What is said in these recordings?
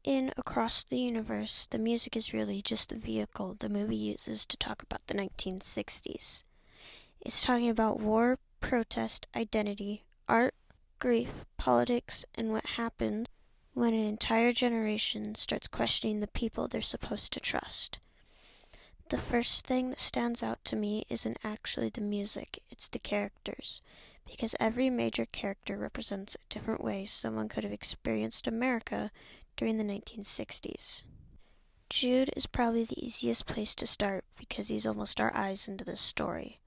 In Across the Universe, the music is really just the vehicle the movie uses to talk about the 1960s. It's talking about war, protest, identity, art, grief, politics, and what happens when an entire generation starts questioning the people they're supposed to trust. The first thing that stands out to me isn't actually the music, it's the characters, because every major character represents a different way someone could have experienced America during the 1960s. Jude is probably the easiest place to start because he's almost our eyes into this story.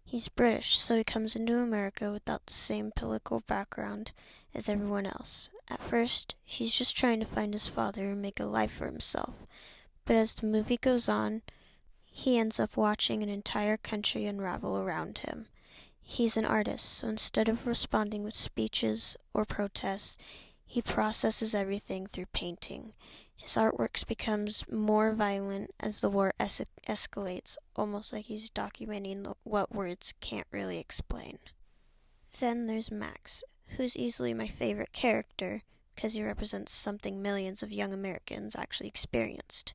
He's British, so he comes into America without the same political background as everyone else. At first, he's just trying to find his father and make a life for himself. But as the movie goes on, he ends up watching an entire country unravel around him. He's an artist, so instead of responding with speeches or protests, he processes everything through painting. His artworks becomes more violent as the war escalates, almost like he's documenting what words can't really explain. Then there's Max, who's easily my favorite character because he represents something millions of young Americans actually experienced: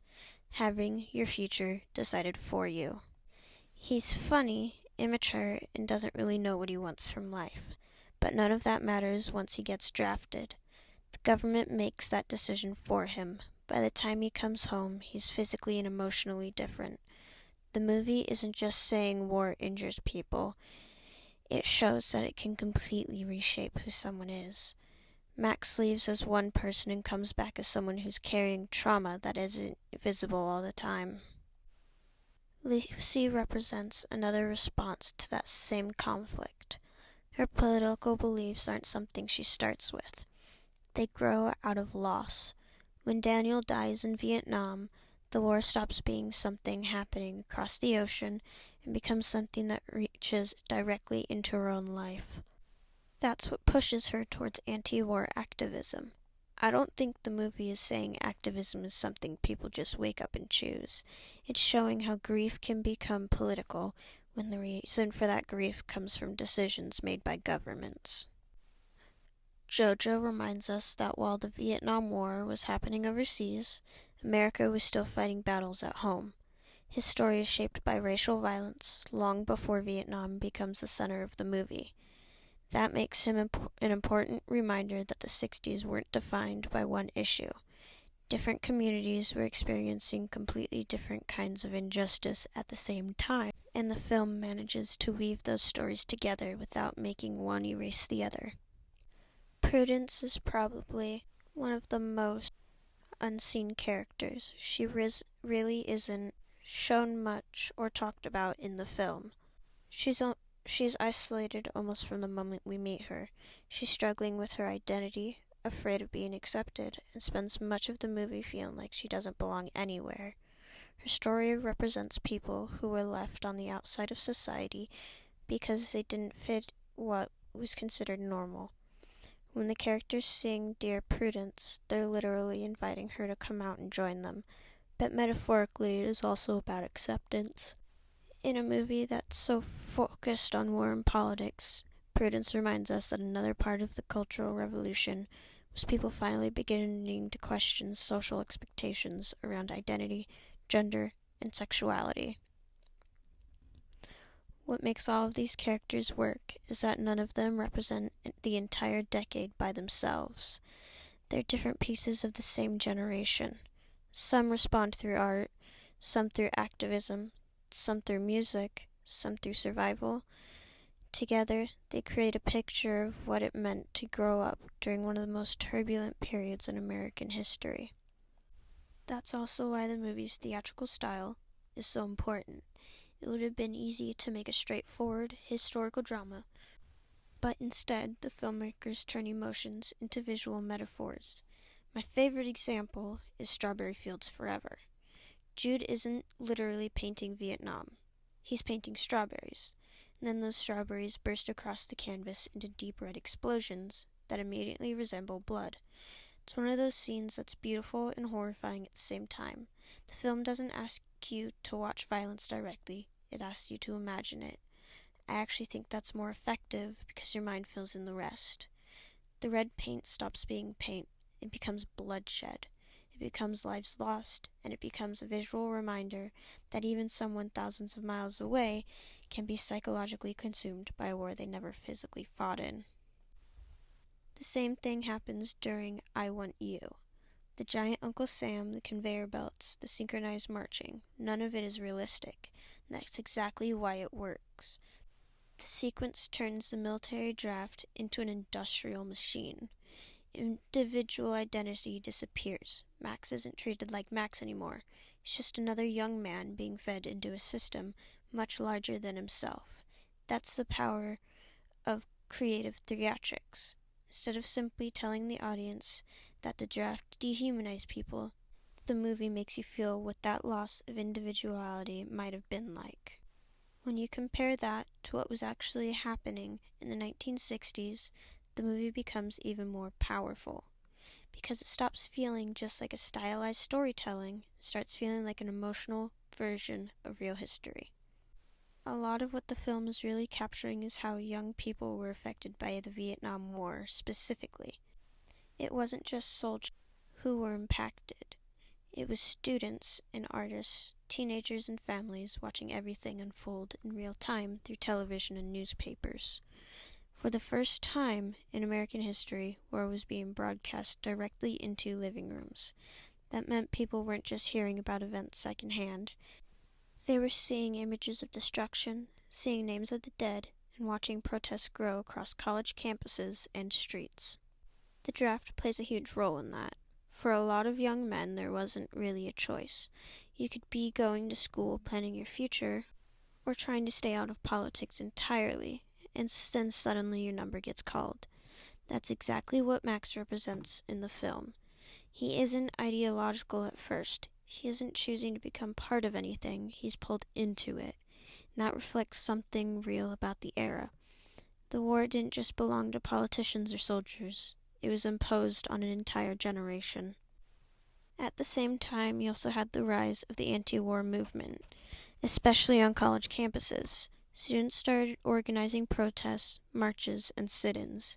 having your future decided for you. He's funny, immature, and doesn't really know what he wants from life. But none of that matters once he gets drafted. The government makes that decision for him. By the time he comes home, he's physically and emotionally different. The movie isn't just saying war injures people. It shows that it can completely reshape who someone is. Max leaves as one person and comes back as someone who's carrying trauma that isn't visible all the time. Lucy represents another response to that same conflict. Her political beliefs aren't something she starts with. They grow out of loss. When Daniel dies in Vietnam, the war stops being something happening across the ocean and becomes something that reaches directly into her own life. That's what pushes her towards anti-war activism. I don't think the movie is saying activism is something people just wake up and choose. It's showing how grief can become political when the reason for that grief comes from decisions made by governments. Jojo reminds us that while the Vietnam War was happening overseas, America was still fighting battles at home. His story is shaped by racial violence long before Vietnam becomes the center of the movie. That makes him an important reminder that the 60s weren't defined by one issue. Different communities were experiencing completely different kinds of injustice at the same time, and the film manages to weave those stories together without making one erase the other. Prudence is probably one of the most unseen characters. She really isn't shown much or talked about in the film. She's isolated almost from the moment we meet her. She's struggling with her identity, afraid of being accepted, and spends much of the movie feeling like she doesn't belong anywhere. Her story represents people who were left on the outside of society because they didn't fit what was considered normal. When the characters sing Dear Prudence, they're literally inviting her to come out and join them, but metaphorically it is also about acceptance. In a movie that's so focused on war and politics, Prudence reminds us that another part of the Cultural Revolution was people finally beginning to question social expectations around identity, gender, and sexuality. What makes all of these characters work is that none of them represent the entire decade by themselves. They're different pieces of the same generation. Some respond through art, some through activism, some through music, some through survival. Together, they create a picture of what it meant to grow up during one of the most turbulent periods in American history. That's also why the movie's theatrical style is so important. It would have been easy to make a straightforward historical drama, but instead the filmmakers turn emotions into visual metaphors. My favorite example is Strawberry Fields Forever. Jude isn't literally painting Vietnam. He's painting strawberries, and then those strawberries burst across the canvas into deep red explosions that immediately resemble blood. It's one of those scenes that's beautiful and horrifying at the same time. The film doesn't ask you to watch violence directly, it asks you to imagine it. I actually think that's more effective because your mind fills in the rest. The red paint stops being paint, it becomes bloodshed. it becomes lives lost, and it becomes a visual reminder that even someone thousands of miles away can be psychologically consumed by a war they never physically fought in. The same thing happens during I Want You. The giant Uncle Sam, the conveyor belts, the synchronized marching, none of it is realistic, and that's exactly why it works. The sequence turns the military draft into an industrial machine. Individual identity disappears. Max isn't treated like Max anymore. He's just another young man being fed into a system much larger than himself. That's the power of creative theatrics. Instead of simply telling the audience that the draft dehumanized people, the movie makes you feel what that loss of individuality might have been like. When you compare that to what was actually happening in the 1960s, the movie becomes even more powerful, because it stops feeling just like a stylized storytelling, it starts feeling like an emotional version of real history. A lot of what the film is really capturing is how young people were affected by the Vietnam War specifically. It wasn't just soldiers who were impacted. It was students and artists, teenagers and families watching everything unfold in real time through television and newspapers. For the first time in American history, war was being broadcast directly into living rooms. That meant people weren't just hearing about events secondhand. They were seeing images of destruction, seeing names of the dead, and watching protests grow across college campuses and streets. The draft plays a huge role in that. For a lot of young men, there wasn't really a choice. You could be going to school planning your future, or trying to stay out of politics entirely, and then suddenly your number gets called. That's exactly what Max represents in the film. He isn't ideological at first. He isn't choosing to become part of anything. He's pulled into it. And that reflects something real about the era. The war didn't just belong to politicians or soldiers. It was imposed on an entire generation. At the same time, you also had the rise of the anti-war movement, especially on college campuses. Students started organizing protests, marches, and sit-ins.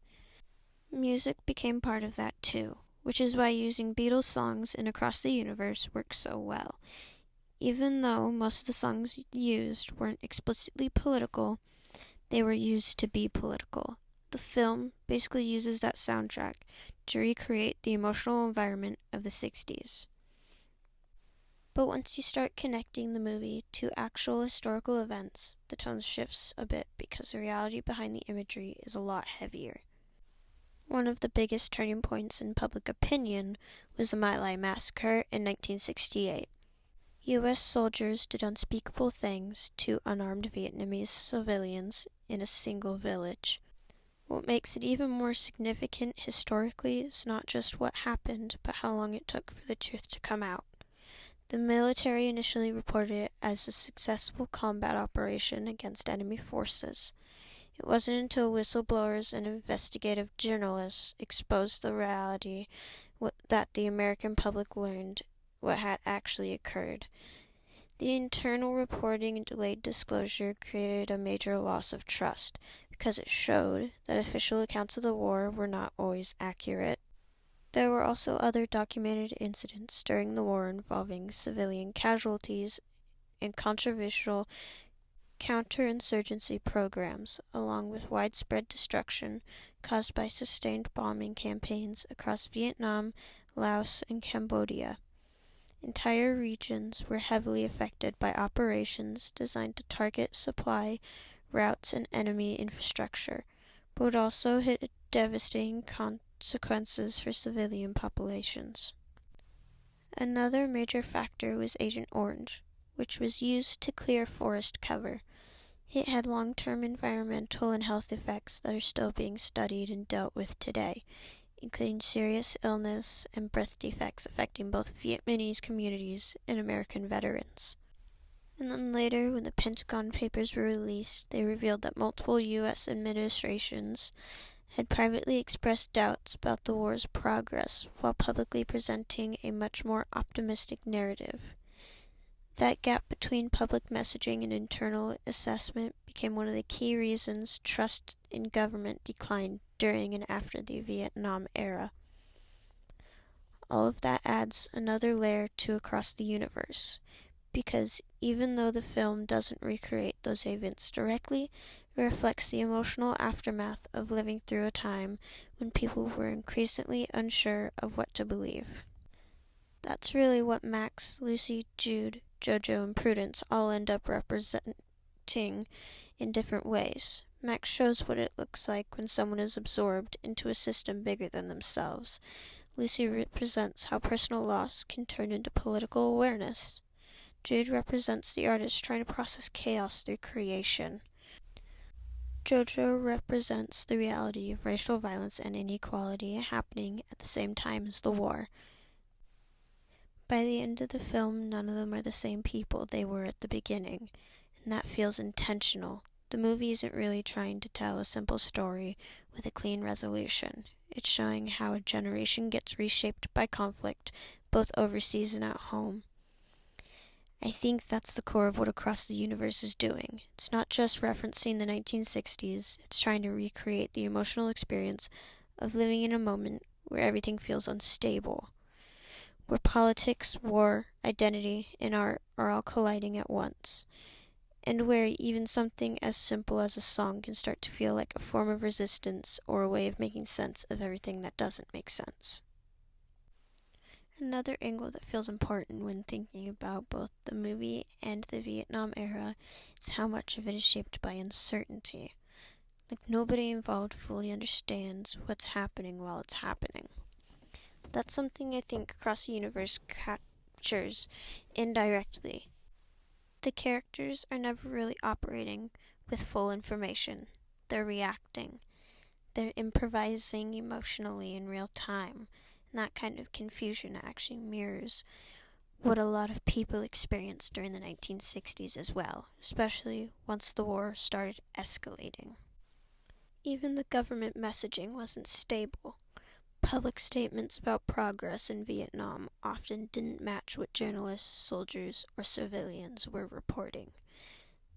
Music became part of that too, which is why using Beatles songs in Across the Universe works so well. Even though most of the songs used weren't explicitly political, they were used to be political. The film basically uses that soundtrack to recreate the emotional environment of the 60s. But once you start connecting the movie to actual historical events, the tone shifts a bit because the reality behind the imagery is a lot heavier. One of the biggest turning points in public opinion was the My Lai massacre in 1968. U.S. soldiers did unspeakable things to unarmed Vietnamese civilians in a single village. What makes it even more significant historically is not just what happened, but how long it took for the truth to come out. The military initially reported it as a successful combat operation against enemy forces. It wasn't until whistleblowers and investigative journalists exposed the reality that the American public learned what had actually occurred. The internal reporting and delayed disclosure created a major loss of trust because it showed that official accounts of the war were not always accurate. There were also other documented incidents during the war involving civilian casualties and controversial counterinsurgency programs, along with widespread destruction caused by sustained bombing campaigns across Vietnam, Laos, and Cambodia. Entire regions were heavily affected by operations designed to target supply routes and enemy infrastructure, but would also hit devastating consequences for civilian populations. Another major factor was Agent Orange, which was used to clear forest cover. It had long-term environmental and health effects that are still being studied and dealt with today, including serious illness and birth defects affecting both Vietnamese communities and American veterans. And then later, when the Pentagon Papers were released, they revealed that multiple U.S. administrations had privately expressed doubts about the war's progress while publicly presenting a much more optimistic narrative. That gap between public messaging and internal assessment became one of the key reasons trust in government declined during and after the Vietnam era. all of that adds another layer to Across the Universe, because even though the film doesn't recreate those events directly, it reflects the emotional aftermath of living through a time when people were increasingly unsure of what to believe. That's really what Max, Lucy, Jude, Jojo, and Prudence all end up representing in different ways. Max shows what it looks like when someone is absorbed into a system bigger than themselves. Lucy represents how personal loss can turn into political awareness. Jude represents the artist trying to process chaos through creation. Jojo represents the reality of racial violence and inequality happening at the same time as the war. By the end of the film, none of them are the same people they were at the beginning, and that feels intentional. The movie isn't really trying to tell a simple story with a clean resolution. It's showing how a generation gets reshaped by conflict, both overseas and at home. I think that's the core of what Across the Universe is doing. It's not just referencing the 1960s, it's trying to recreate the emotional experience of living in a moment where everything feels unstable, where politics, war, identity, and art are all colliding at once, and where even something as simple as a song can start to feel like a form of resistance or a way of making sense of everything that doesn't make sense. Another angle that feels important when thinking about both the movie and the Vietnam era is how much of it is shaped by uncertainty. Like nobody involved fully understands what's happening while it's happening. That's something I think Across the Universe captures indirectly. The characters are never really operating with full information. They're reacting. They're improvising emotionally in real time. And that kind of confusion actually mirrors what a lot of people experienced during the 1960s as well, especially once the war started escalating. Even the government messaging wasn't stable. Public statements about progress in Vietnam often didn't match what journalists, soldiers, or civilians were reporting.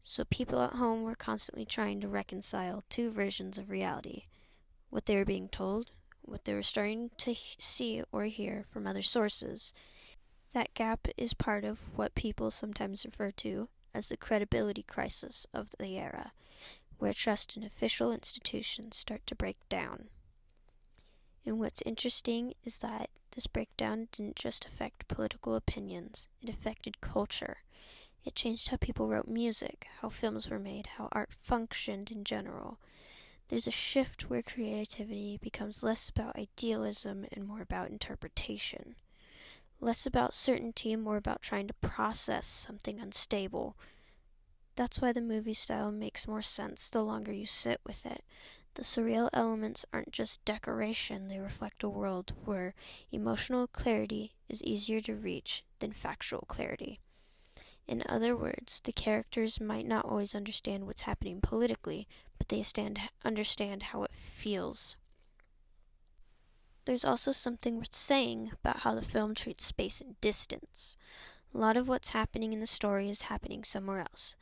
So people at home were constantly trying to reconcile two versions of reality: what they were being told, what they were starting to see or hear from other sources. That gap is part of what people sometimes refer to as the credibility crisis of the era, where trust in official institutions start to break down. And what's interesting is that this breakdown didn't just affect political opinions, it affected culture. It changed how people wrote music, how films were made, how art functioned in general. There's a shift where creativity becomes less about idealism and more about interpretation. Less about certainty and more about trying to process something unstable. That's why the movie style makes more sense the longer you sit with it. The surreal elements aren't just decoration, they reflect a world where emotional clarity is easier to reach than factual clarity. In other words, the characters might not always understand what's happening politically, but they understand how it feels. There's also something worth saying about how the film treats space and distance. A lot of what's happening in the story is happening somewhere else.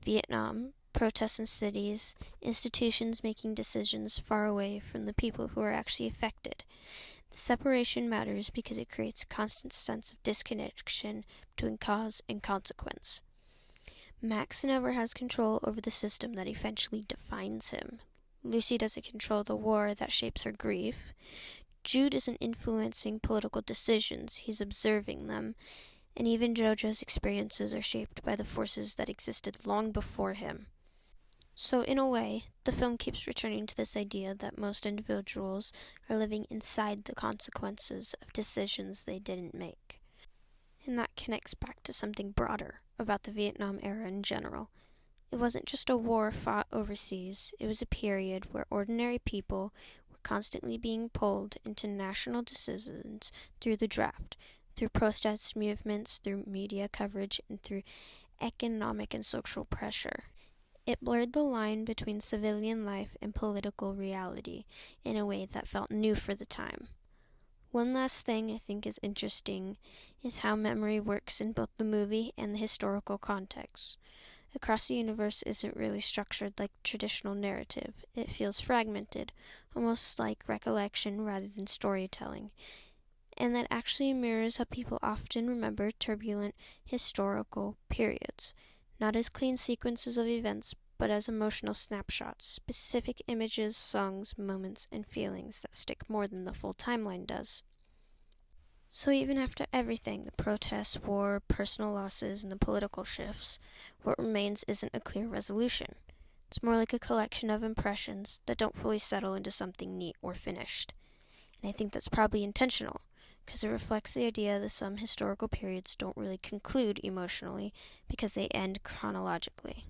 Vietnam, protests in cities, institutions making decisions far away from the people who are actually affected. The separation matters because it creates a constant sense of disconnection between cause and consequence. Max never has control over the system that eventually defines him. Lucy doesn't control the war that shapes her grief. Jude isn't influencing political decisions, he's observing them. And even Jojo's experiences are shaped by the forces that existed long before him. So in a way, the film keeps returning to this idea that most individuals are living inside the consequences of decisions they didn't make. And that connects back to something broader about the Vietnam era in general. It wasn't just a war fought overseas, it was a period where ordinary people were constantly being pulled into national decisions through the draft, through protest movements, through media coverage, and through economic and social pressure. It blurred the line between civilian life and political reality in a way that felt new for the time. One last thing I think is interesting is how memory works in both the movie and the historical context. Across the Universe isn't really structured like traditional narrative. It feels fragmented, almost like recollection rather than storytelling. and that actually mirrors how people often remember turbulent historical periods, not as clean sequences of events, but as emotional snapshots, specific images, songs, moments, and feelings that stick more than the full timeline does. So even after everything, the protests, war, personal losses, and the political shifts, what remains isn't a clear resolution. It's more like a collection of impressions that don't fully settle into something neat or finished. And I think that's probably intentional, because it reflects the idea that some historical periods don't really conclude emotionally because they end chronologically.